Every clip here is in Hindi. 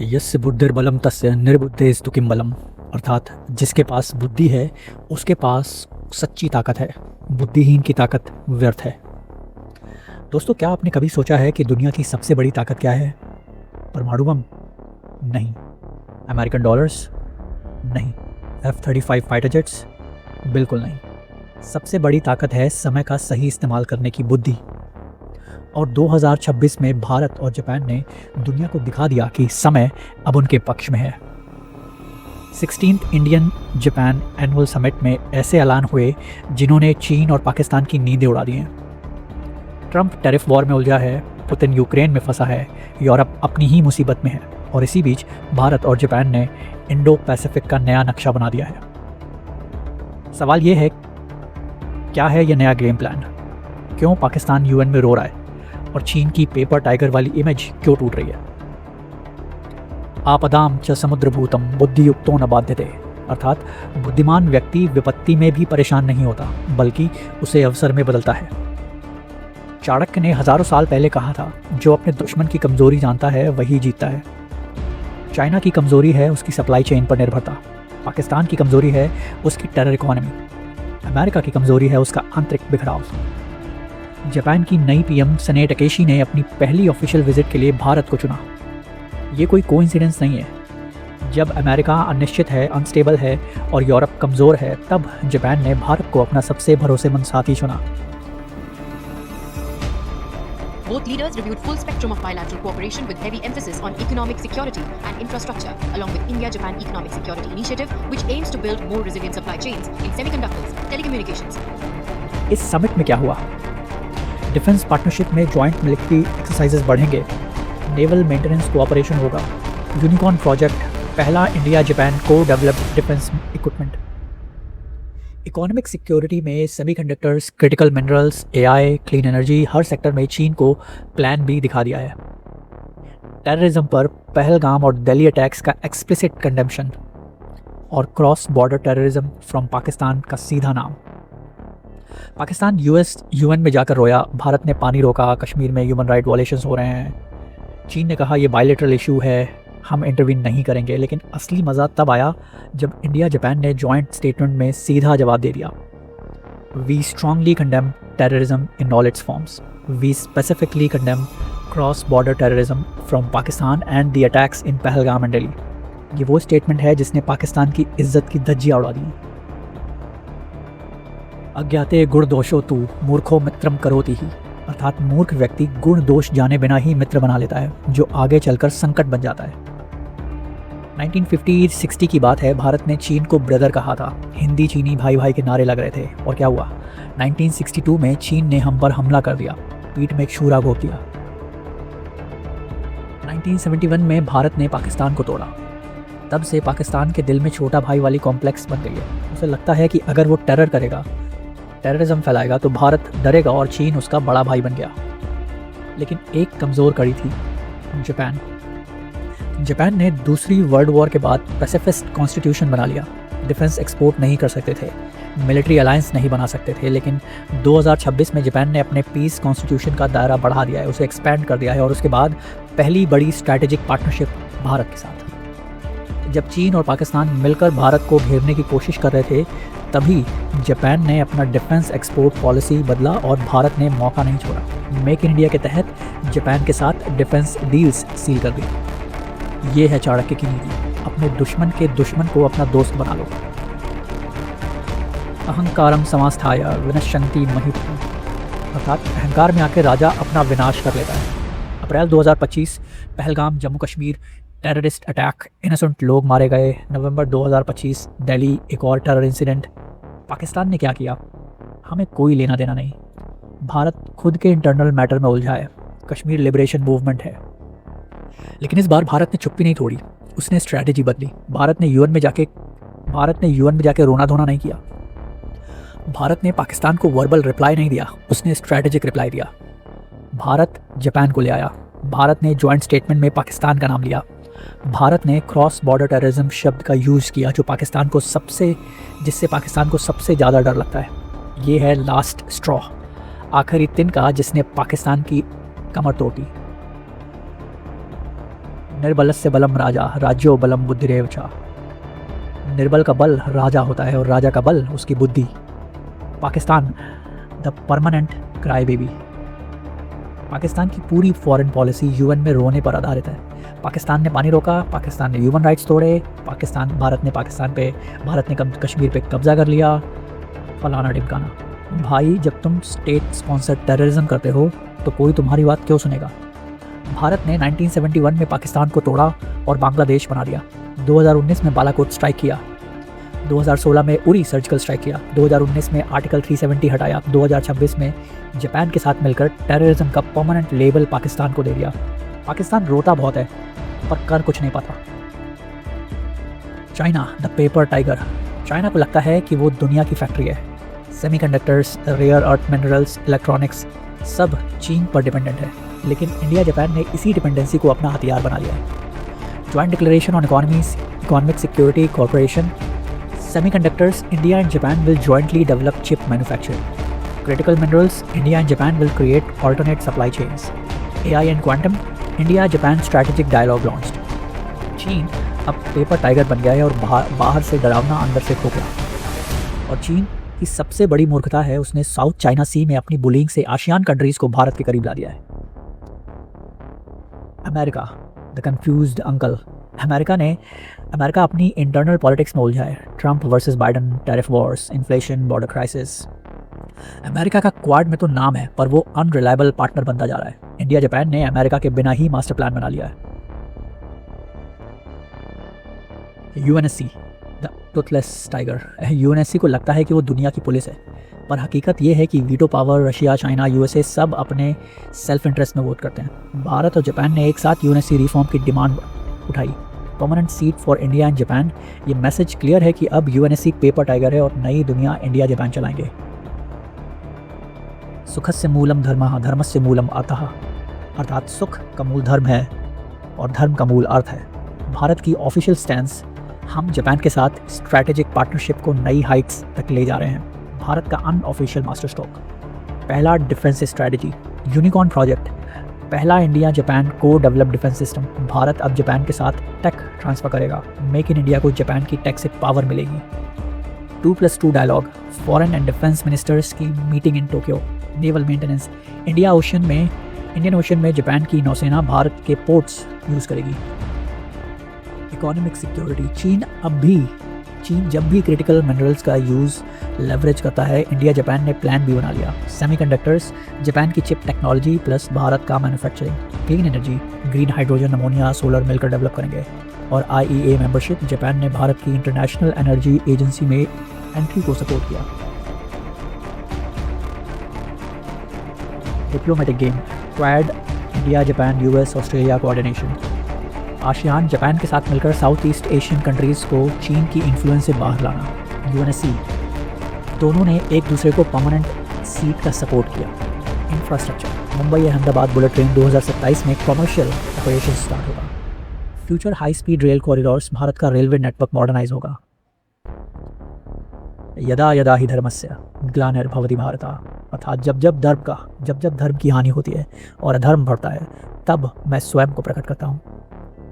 यस्य बुद्धिर्बलम तस्य निर्बुद्धेस्तु किम बलम। अर्थात जिसके पास बुद्धि है उसके पास सच्ची ताकत है, बुद्धिहीन की ताकत व्यर्थ है। दोस्तों, क्या आपने कभी सोचा है कि दुनिया की सबसे बड़ी ताकत क्या है? परमाणु बम? नहीं। American dollars? नहीं। F-35 fighter jets? बिल्कुल नहीं। सबसे बड़ी ताकत है समय का सही इस्तेमाल करने की बुद्धि। और 2026 में भारत और जापान ने दुनिया को दिखा दिया कि समय अब उनके पक्ष में है। 16th Indian Japan annual summit में ऐसे ऐलान हुए जिन्होंने चीन और पाकिस्तान की नींदें उड़ा दी हैं। ट्रंप टैरिफ वॉर में उलझा है, पुतिन यूक्रेन में फंसा है, यूरोप अपनी ही मुसीबत में है और इसी बीच भारत और जापान ने इंडो पैसिफिक का नया नक्शा बना दिया है। सवाल ये है, क्या है ये नया गेम प्लान? क्यों पाकिस्तान यूएन में रो रहा है और चीन की पेपर टाइगर वाली इमेज क्यों टूट रही है? आपदाम च समुद्रभूतम बुद्धियुक्तो न बाध्यते। अर्थात बुद्धिमान व्यक्ति विपत्ति में भी परेशान नहीं होता बल्कि उसे अवसर में बदलता है। चाणक्य ने हजारों साल पहले कहा था, जो अपने दुश्मन की कमजोरी जानता है वही जीतता है। चाइना की कमजोरी है उसकी सप्लाई चेन पर निर्भरता, पाकिस्तान की कमजोरी है उसकी टेरर इकोनॉमी, अमेरिका की कमजोरी है उसका आंतरिक बिखराव। जापान की नई पीएम सने टकेशी ने अपनी पहली ऑफिशियल विजिट के लिए भारत को चुना। ये कोई कोइंसिडेंस नहीं है। जब अमेरिका अनिश्चित है, अनस्टेबल है और यूरोप कमज़ोर है, तब जापान ने भारत को अपना सबसे भरोसेमंद साथी चुना। Both leaders reviewed full spectrum of bilateral cooperation with heavy emphasis on economic security and infrastructure, along with India-Japan Economic Security Initiative, which aims to build more resilient supply chains in semiconductors, telecommunications. इस समिट में क्या हुआ? डिफेंस पार्टनरशिप में जॉइंट मिलिट्री एक्सरसाइजेस बढ़ेंगे, नेवल मेंटेनेंस कोऑपरेशन होगा, यूनिकॉर्न प्रोजेक्ट, पहला इंडिया जापान को developed defence equipment. Economic security में semiconductors, critical minerals, AI, clean energy, हर सेक्टर में चीन को प्लान भी दिखा दिया है। टेररिज्म पर पहलगाम और दिल्ली अटैक्स का एक्सप्लिसिट कंडेम्पशन और cross border terrorism from Pakistan का सीधा नाम। पाकिस्तान यूएन में जाकर रोया, भारत ने पानी रोका, कश्मीर में ह्यूमन राइट वायलेशंस हो रहे हैं। चीन ने कहा ये बायलैटरल इशू है, हम इंटरवीन नहीं करेंगे। लेकिन असली मज़ा तब आया जब इंडिया जापान ने जॉइंट स्टेटमेंट में सीधा जवाब दे दिया। We strongly condemn terrorism in all its forms. We specifically condemn cross border terrorism from Pakistan and the attacks in Pahalgam and Delhi. ये वो स्टेटमेंट है जिसने पाकिस्तान की इज्जत की धज्जियां उड़ा दी। अज्ञाते गुण दोषो तू मूर्खो मित्रम करोति ही। अर्थात मूर्ख व्यक्ति गुण दोष जाने बिना ही मित्र बना लेता है, जो आगे चलकर संकट बन जाता है। 1950-60 की बात है, भारत ने चीन को ब्रदर कहा था, हिंदी चीनी भाई भाई के नारे लग रहे थे। और क्या हुआ? 1962 में चीन ने हम पर हमला कर दिया, पीठ में एक छुरा घोंप दिया। 1971 में भारत ने पाकिस्तान को तोड़ा। तब से पाकिस्तान के दिल में छोटा भाई वाली कॉम्प्लेक्स बन गई है। उसे लगता है कि अगर वो टेरर करेगा, टेररिज्म फैलाएगा तो भारत डरेगा और चीन उसका बड़ा भाई बन गया। लेकिन एक कमज़ोर कड़ी थी, जापान। जापान ने दूसरी वर्ल्ड वॉर के बाद पैसिफिस्ट कॉन्स्टिट्यूशन बना लिया। डिफेंस एक्सपोर्ट नहीं कर सकते थे, मिलिट्री अलायंस नहीं बना सकते थे, लेकिन 2026 में जापान ने अपने पीस कॉन्स्टिट्यूशन का दायरा बढ़ा दिया है, उसे एक्सपैंड कर दिया है। और उसके बाद पहली बड़ी स्ट्रैटेजिक पार्टनरशिप भारत के साथ। जब चीन और पाकिस्तान मिलकर भारत को घेरने की कोशिश कर रहे थे, तभी जापान ने अपना डिफेंस एक्सपोर्ट पॉलिसी बदला और भारत ने मौका नहीं छोड़ा। मेक इन इंडिया के तहत जापान के साथ डिफेंस डील्स सील कर दी। ये है चाणक्य की नीति, अपने दुश्मन के दुश्मन को अपना दोस्त बना लो। अहंकारम समास्थाय विनश्यन्ति महिपति। अर्थात अहंकार में आकर राजा अपना विनाश कर लेता है। अप्रैल 2025 Pahalgam Jammu Kashmir terrorist attack, innocent लोग मारे गए। नवंबर 2025 दिल्ली एक और टेरर इंसिडेंट। पाकिस्तान ने क्या किया? हमें कोई लेना देना नहीं। भारत खुद के इंटरनल मैटर में उलझा है, कश्मीर लिबरेशन मूवमेंट है। लेकिन इस बार भारत ने चुप्पी नहीं तोड़ी, उसने स्ट्रैटेजी बदली। भारत ने यूएन में जाके रोना धोना नहीं किया। भारत ने पाकिस्तान को वर्बल रिप्लाई नहीं दिया, उसने स्ट्रैटेजिक रिप्लाई दिया। भारत जापान को ले आया। भारत ने जॉइंट स्टेटमेंट में पाकिस्तान का नाम लिया। भारत ने क्रॉस बॉर्डर टेररिज्म शब्द का यूज़ किया, जिससे पाकिस्तान को सबसे ज़्यादा डर लगता है। ये है लास्ट स्ट्रॉ, आखिरी तिनका जिसने पाकिस्तान की कमर तोड़ दी। निर्बलस्य बलम राजा राज्यो बलम बुद्धिरेव च। निर्बल का बल राजा होता है और राजा का बल उसकी बुद्धि। Pakistan the permanent cry baby. Pakistan की पूरी फॉरेन पॉलिसी यूएन में रोने पर आधारित है। पाकिस्तान ने पानी रोका, पाकिस्तान ने ह्यूमन राइट्स तोड़े, भारत ने कश्मीर पे कब्जा कर लिया, फलाना ढिमकाना। भाई जब तुम स्टेट स्पॉन्सर्ड टेररिज्म करते हो तो कोई तुम्हारी बात क्यों सुनेगा। भारत ने 1971 में पाकिस्तान को तोड़ा और बांग्लादेश बना दिया। 2019 में बालाकोट स्ट्राइक किया, 2016 में उरी सर्जिकल स्ट्राइक किया, 2019 में आर्टिकल 370 हटाया, 2026 में जापान के साथ मिलकर टेररिज्म का परमानेंट लेबल पाकिस्तान को दे दिया। पाकिस्तान रोता बहुत है पर कर कुछ नहीं पाता। China the paper tiger. China को लगता है कि वो दुनिया की फैक्ट्री है। Semiconductors, rare earth minerals, electronics सब चीन पर डिपेंडेंट है, लेकिन इंडिया जापान ने इसी डिपेंडेंसी को अपना हथियार बना लिया है। Joint declaration on economic security corporation. Semiconductors, India and Japan will jointly develop chip manufacturing. Critical minerals, India and Japan will create alternate supply chains. AI and quantum, India-Japan strategic dialogue launched. चीन अब पेपर टाइगर बन गया है और बाहर से डरावना, अंदर से खोखला। और चीन की सबसे बड़ी मूर्खता है उसने साउथ चाइना सी में अपनी बुलिंग से आसियान कंट्रीज को भारत के करीब ला दिया है। America the confused uncle. America अपनी इंटरनल पॉलिटिक्स में उलझा है। Trump versus Biden, tariff Wars, inflation, border crisis. America का क्वाड में तो नाम है पर वो अनरिलायबल पार्टनर बनता जा रहा है। इंडिया जापान ने अमेरिका के बिना ही मास्टर प्लान बना लिया है। UNSC the Toothless tiger. UNSC को लगता है कि वो दुनिया की पुलिस है, पर हकीकत ये है कि veto power Russia, China, USA सब अपने सेल्फ इंटरेस्ट में वोट करते हैं। भारत और जापान ने एक साथ यूएनएससी रिफॉर्म की डिमांड उठाई। Permanent seat for India and Japan. ये मैसेज क्लियर है कि अब यूएनएससी पेपर टाइगर है और नई दुनिया इंडिया जापान चलाएंगे। सुखस्य मूलम धर्मः धर्मस्य मूलम अर्थः। अर्थात सुख का मूल धर्म है और धर्म का मूल अर्थ है। भारत की ऑफिशियल स्टैंस, हम जापान के साथ स्ट्रैटेजिक पार्टनरशिप को नई हाइट्स तक ले जा रहे हैं। भारत का अनऑफिशियल मास्टर स्ट्रोक। पहला डिफेंस स्ट्रैटेजी यूनिकॉर्न प्रोजेक्ट। पहला इंडिया जापान को डेवलप डिफेंस सिस्टम। भारत अब जापान के साथ टेक ट्रांसफर करेगा। मेक इन इंडिया को जापान की टेक से पावर मिलेगी। 2+2 dialogue. Foreign and defence ministers की meeting in Tokyo. Naval maintenance. Indian Ocean में जापान की नौसेना भारत के पोर्ट्स यूज़ करेगी। Economic security. चीन जब भी क्रिटिकल मिनरल्स का यूज़ लेवरेज करता है, इंडिया जापान ने प्लान भी बना लिया। सेमीकंडक्टर्स, जापान की चिप टेक्नोलॉजी प्लस भारत का manufacturing. Clean energy, green hydrogen, ammonia, solar मिलकर डेवलप करेंगे। और IEA मेंबरशिप, जापान ने भारत की इंटरनेशनल एनर्जी एजेंसी में एंट्री को सपोर्ट किया। Diplomatic game. Quad, India Japan US Australia coordination. ASEAN, Japan के साथ मिलकर साउथ ईस्ट एशियन कंट्रीज़ को चीन की इन्फ्लुएंस से बाहर लाना। यूएनएससी, दोनों ने एक दूसरे को परमानेंट सीट का सपोर्ट किया। Infrastructure. Mumbai Ahmedabad bullet train 2027 में कमर्शियल ऑपरेशन स्टार्ट होगा। Future high speed rail corridors. Bharat का रेलवे नेटवर्क मॉडर्नाइज होगा। यदा यदा ही धर्मस्य ग्लानिर्भवति भारत। अर्थात जब जब धर्म की हानि होती है और अधर्म बढ़ता है तब मैं स्वयं को प्रकट करता हूँ।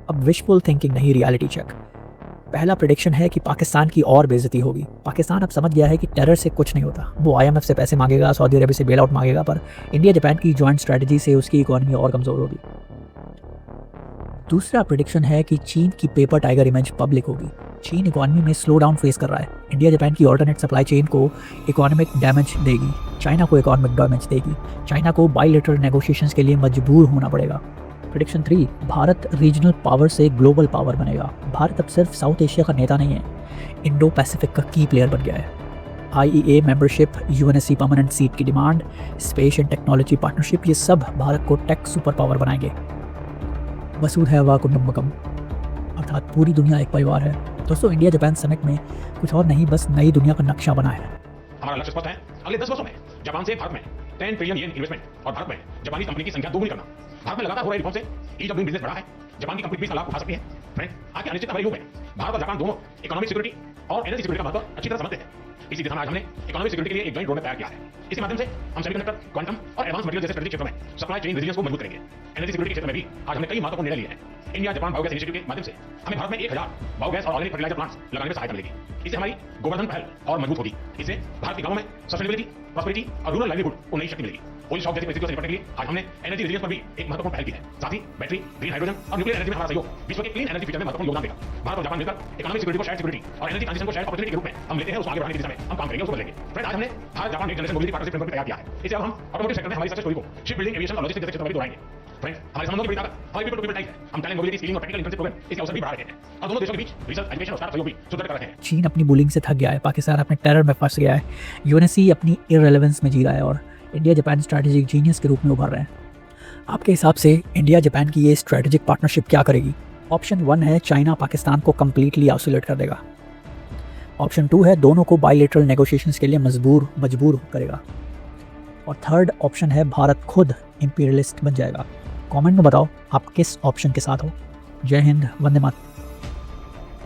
अब विशफुल थिंकिंग नहीं, रियलिटी चेक। पहला प्रेडिक्शन है कि पाकिस्तान की और बेइज्जती होगी। पाकिस्तान अब समझ गया है कि टेरर से कुछ नहीं होता। वो IMF से पैसे मांगेगा, सऊदी अरब से बेल आउट मांगेगा, पर इंडिया जापान की जॉइंट स्ट्रैटेजी से उसकी इकोनॉमी और कमज़ोर होगी। दूसरा प्रेडिक्शन है कि चीन की पेपर टाइगर इमेज पब्लिक होगी। चीन इकोनॉमी में स्लो डाउन फेस कर रहा है। इंडिया जापान की ऑल्टरनेट सप्लाई चेन को इकोनॉमिक डैमेज देगी, चाइना को इकोनॉमिक डैमेज देगी। चाइना को बायलैटरल नेगोशिएशंस के लिए मजबूर होना पड़ेगा। प्रेडिक्शन 3, भारत रीजनल पावर से ग्लोबल पावर बनेगा। भारत अब सिर्फ साउथ एशिया का नेता नहीं है, इंडो पैसिफिक का की प्लेयर बन गया है। IEA membership, UNSC permanent seat की demand, space and technology partnership, ये सब भारत को टेक सुपर पावर बनाएंगे। वसुधैव कुटुंबकम, अर्थात पूरी दुनिया एक परिवार है। दोस्तों, इंडिया जापान समिट में कुछ और नहीं, बस नई दुनिया का नक्शा बना है। हमारा लक्ष्य स्पष्ट है, अगले 10 वर्षों में जापान से भारत में 10 ट्रिलियन येन इन्वेस्टमेंट और भारत में जापानी कंपनी की संख्या दोगुनी करना। भारत में लगातार हो रहे रिफॉर्म से ईज ऑफ डूइंग बिजनेस बढ़ा है। जापान की कंपनी भी इसका लाभ उठा सकती है। फ्रेंड, आज के अनिश्चितता भरे युग में भारत और जापान दोनों इकोनॉमिक सिक्योरिटी और एनर्जी सिक्योरिटी का महत्व अच्छी तरह समझते हैं। इसी दिशा में आज हमने इकोनॉमिक सिक्योरिटी के लिए एक जॉइंट रोड मैप तैयार किया है। इसके माध्यम से हम सेमीकंडक्टर, क्वांटम और एडवांस मटेरियल जैसे स्ट्रेटेजिक क्षेत्रों में सप्लाई चेन रेजिलियंस को मजबूत करेंगे। एनर्जी सिक्योरिटी के क्षेत्र में भी आज हमने कई महत्वपूर्ण निर्णय लिए हैं। इंडिया जापान बायोगैस इनिशिएटिव के माध्यम से हमें भारत में 1000 बायोगैस और ऑर्गेनिक फर्टिलाइजर प्लांट्स लगाने में सहायता मिलेगी। इससे हमारी गोवर्धन पहल और मजबूत होगी। इससे भारत के गांवों में सस्टेनेबिलिटी, प्रॉस्पेरिटी और रूरल लाइवलीहुड को नई शक्ति मिलेगी। ऑयल शॉक जैसी परिस्थितियों से निपटने के लिए आज हमने एनर्जी रेजिलियंस पर भी एक महत्वपूर्ण पहल की है। साथ ही बैटरी, ग्रीन हाइड्रोजन और न्यूक्लियर एनर्जी में हमारा सहयोग विश्व के क्लीन एनर्जी फ्यूचर में महत्वपूर्ण योगदान देगा। भारत और जापान मिलकर इकोनॉमिक सिक्योरिटी को शेयर्ड सिक्योरिटी और एनर्जी ट्रांजिशन को शेयर्ड अपॉर्चुनिटी के रूप में हम लेते हैं, उसको आगे बढ़ाने की दिशा में हम काम करेंगे, उसको बदलेंगे। फ्रेंड्स, आज हमने Bharat Japan next generation mobility partnership framework तैयार किया है। इससे अब हम ऑटोमोटिव सेक्टर में हमारी सक्सेस स्टोरी को शिप बिल्डिंग, एविएशन और लॉजिस्टिक्स जैसे क्षेत्रों में भी दोहराएंगे। फ्रेंड्स, हमारे संबंधों की बड़ी ताकत हमारी पीपल टू पीपल टाइज है। हम टैलेंट मोबिलिटी, स्किलिंग और टेक्निकल इंटर्नशिप प्रोग्राम इसके अवसर भी बढ़ा रहे हैं और दोनों देशों के बीच रिसर्च, एजुकेशन और स्टार्टअप सहयोग भी सुदृढ़ कर रहे हैं। चीन अपनी बुलिंग से थक गया है, पाकिस्तान अपने टेरर में फंस गया है, यूएनएससी अपनी इररिलेवेंस में जी रहा है और इंडिया जापान स्ट्रैटेजिक जीनियस के रूप में उभर रहे हैं। आपके हिसाब से इंडिया जापान की ये स्ट्रैटेजिक पार्टनरशिप क्या करेगी? ऑप्शन 1 है चाइना पाकिस्तान को कंप्लीटली आइसोलेट कर देगा। ऑप्शन 2 है दोनों को बायलैटरल नेगोशिएशंस के लिए मजबूर करेगा। और थर्ड ऑप्शन है भारत खुद इंपीरियलिस्ट बन जाएगा। कमेंट में बताओ आप किस ऑप्शन के साथ हो। जय हिंद, वंदे मातरम।